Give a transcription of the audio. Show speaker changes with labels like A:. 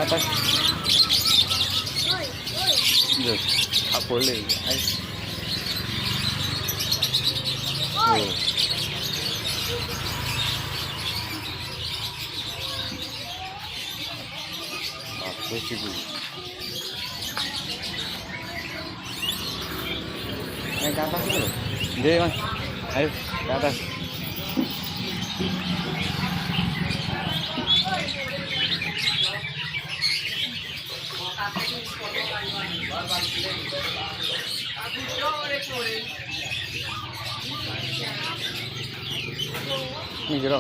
A: atas. Loh, tak boleh. Ayo. Loh. Apa sih bu? Naik ke atas dulu. Dia mas. Ayo ke atas. Ini kira.